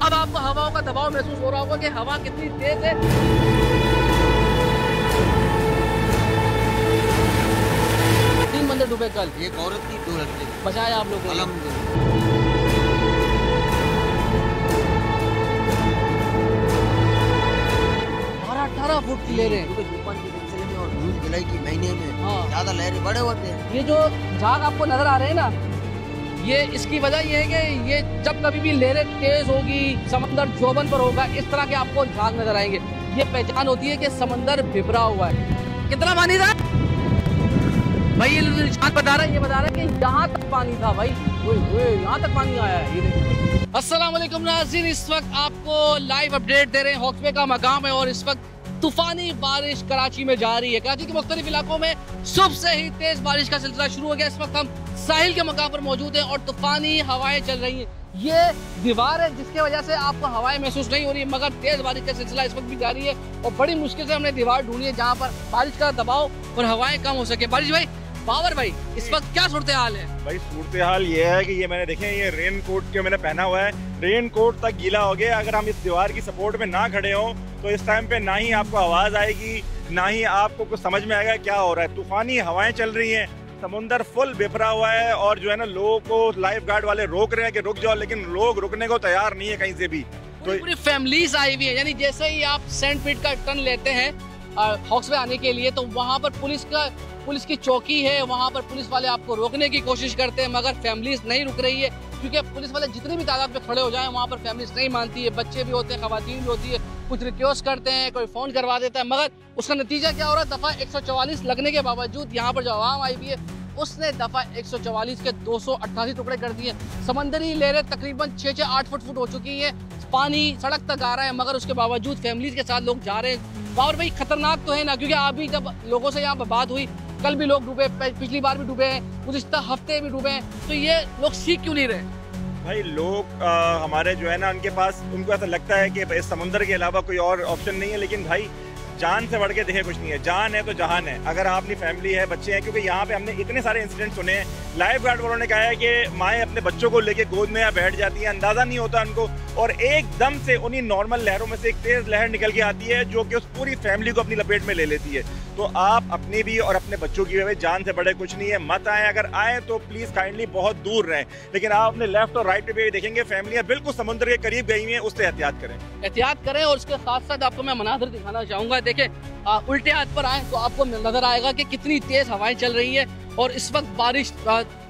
अब आपको हवाओं का दबाव महसूस हो रहा होगा कि हवा कितनी तेज है। तीन बंदे डूबे कल, एक औरत थी, 2 लड़के। बचाया आप लोगों ने। अल्हम्दुलिल्लाह। 18 फुट की लहरें। क्योंकि तूफान के सिलसिले में और जून जुलाई के महीने में हाँ। ज्यादा लहरें बड़े होते हैं। ये जो झाग आपको नजर आ रहे हैं ना, ये इसकी वजह ये है कि ये जब कभी भी लहरें तेज होगी, समंदर जोबन पर होगा, इस तरह के आपको झाग नजर आएंगे। ये पहचान होती है कि समंदर भिभरा हुआ है। कितना पानी था भाई? ये निशान बता रहा है, ये बता रहा है कि यहाँ तक पानी था भाई। यहाँ तक पानी आया है। ये देखिए। अस्सलाम वालेकुम नाज़रीन, इस वक्त आपको लाइव अपडेट दे रहे हैं। हॉक्सबे का मकाम है और इस वक्त तूफानी बारिश कराची में जारी है। कराची के मुख्तलिफ इलाकों में सुबह से ही तेज बारिश का सिलसिला शुरू हो गया। इस वक्त हम साहिल के मकाम पर मौजूद हैं और तूफानी हवाएं चल रही हैं। ये दीवार है जिसके वजह से आपको हवाएं महसूस नहीं हो रही है, मगर तेज बारिश का सिलसिला इस वक्त भी जारी है और बड़ी मुश्किल से हमने दीवार ढूंढी है जहाँ पर बारिश का दबाव और हवाएं कम हो सके। बारिश भाई, बाबर भाई, इस वक्त क्या सूरत हाल है? भाई सूरत हाल ये है कि ये मैंने देखे, ये रेन कोट जो मैंने पहना हुआ है, रेन कोट तक गीला हो गया। अगर हम इस दीवार की सपोर्ट में ना खड़े हों तो इस टाइम पे ना ही आपको आवाज़ आएगी, ना ही आपको कुछ समझ में आएगा क्या हो रहा है। तूफानी हवाएं चल रही हैं, समुंदर फुल बिफरा हुआ है और जो है ना, लोगों को लाइफ गार्ड वाले रोक रहे हैं कि रुक जाओ, लेकिन लोग रुकने को तैयार नहीं है कहीं से भी। तो पूरी फैमिलीज आई हुई है। यानी जैसे ही आप सेंट पीट का टर्न लेते हैं हॉक्सबे आने के लिए, तो वहाँ पर पुलिस की चौकी है, वहाँ पर पुलिस वाले आपको रोकने की कोशिश करते हैं, मगर फैमिलीज नहीं रुक रही है क्योंकि पुलिस वाले जितनी भी तादाद में खड़े हो जाएं वहाँ पर फैमिलीज नहीं मानती है। बच्चे भी होते हैं, खवातीन भी होती है, कुछ रिक्वेस्ट करते हैं, कोई फ़ोन करवा देता है, मगर उसका नतीजा क्या हो रहा है? दफ़ा 144 लगने के बावजूद यहाँ पर जो आवाम आई हुई है उसने दफ़ा 144 के 288 टुकड़े कर दिए। समंदरी लहरें तकरीबन 6-8 फुट हो चुकी है, पानी सड़क तक आ रहा है, मगर उसके बावजूद फैमिलीज के साथ लोग जा रहे हैं। बाबर भाई, खतरनाक तो है ना, क्योंकि अभी जब लोगों से यहाँ पर बात हुई, कल भी लोग डूबे, पिछली बार भी डूबे हैं, गुज़िश्ता हफ्ते भी डूबे हैं, तो ये लोग सीख क्यों नहीं रहे? भाई लोग हमारे जो है ना, उनके पास, उनको ऐसा लगता है कि इस समुंदर के अलावा कोई और ऑप्शन नहीं है, लेकिन भाई जान से बढ़ के देखे कुछ नहीं है। जान है तो जहान है। अगर आपकी फैमिली है, बच्चे हैं, क्योंकि यहाँ पे हमने इतने सारे इंसिडेंट सुने हैं। लाइफ गार्ड वालों ने कहा है कि माएँ अपने बच्चों को लेके गोद में या बैठ जाती हैं, अंदाजा नहीं होता उनको, और एकदम से उन्हीं नॉर्मल लहरों में से एक तेज लहर निकल के आती है जो कि उस पूरी फैमिली को अपनी लपेट में ले लेती है। तो आप अपनी भी और अपने बच्चों की भी जान से बड़े कुछ नहीं है, मत आए। अगर आए तो प्लीज काइंडली बहुत दूर रहें। लेकिन आप अपने लेफ्ट और राइट पे भी देखेंगे फैमिलियां बिल्कुल समुद्र के करीब गई हुई हैं, उससे एहतियात करें। एहतियात करें। और उसके साथ साथ आपको मैं मनाज़र दिखाना चाहूँगा। देखें, उल्टे हाथ पर आए तो आपको नजर आएगा कि कितनी तेज हवाएं चल रही है और इस वक्त बारिश,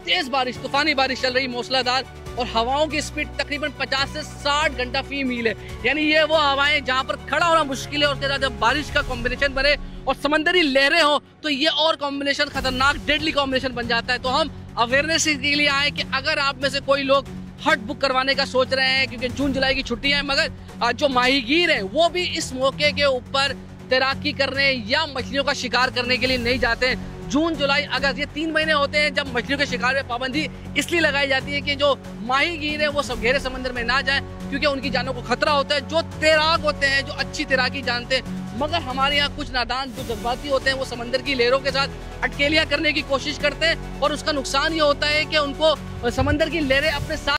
तेज बारिश, तूफानी बारिश चल रही है, मूसलाधार, और हवाओं की स्पीड तकरीबन 50 से 60 घंटा फी मील है। यानी ये वो हवाएं जहां पर खड़ा होना मुश्किल है, और उसके साथ जब बारिश का कॉम्बिनेशन बने और समंदरी लहरें हो तो ये और कॉम्बिनेशन खतरनाक, डेडली कॉम्बिनेशन बन जाता है। तो हम अवेयरनेस के लिए आए कि अगर आप में से कोई लोग हट बुक करवाने का सोच रहे हैं, क्योंकि जून जुलाई की छुट्टियां हैं, मगर जो माहीगीर है वो भी इस मौके के ऊपर तैराकी करने या मछलियों का शिकार करने के लिए नहीं जाते हैं। जून जुलाई अगस्त ये 3 महीने होते हैं जब मछलियों के शिकार में पाबंदी इसलिए लगाई जाती है कि जो माहीगीर है वो सब गहरे समंदर में ना जाए, क्योंकि उनकी जानों को खतरा होता है। जो तैराक होते हैं, जो अच्छी तैराकी जानते हैं, मगर हमारे यहाँ कुछ नादान जो जज्बाती होते हैं, वो समंदर की लहरों के साथ अटकेलियां करने की कोशिश करते हैं और उसका नुकसान ये होता है कि उनको समंदर की लहरें अपने साथ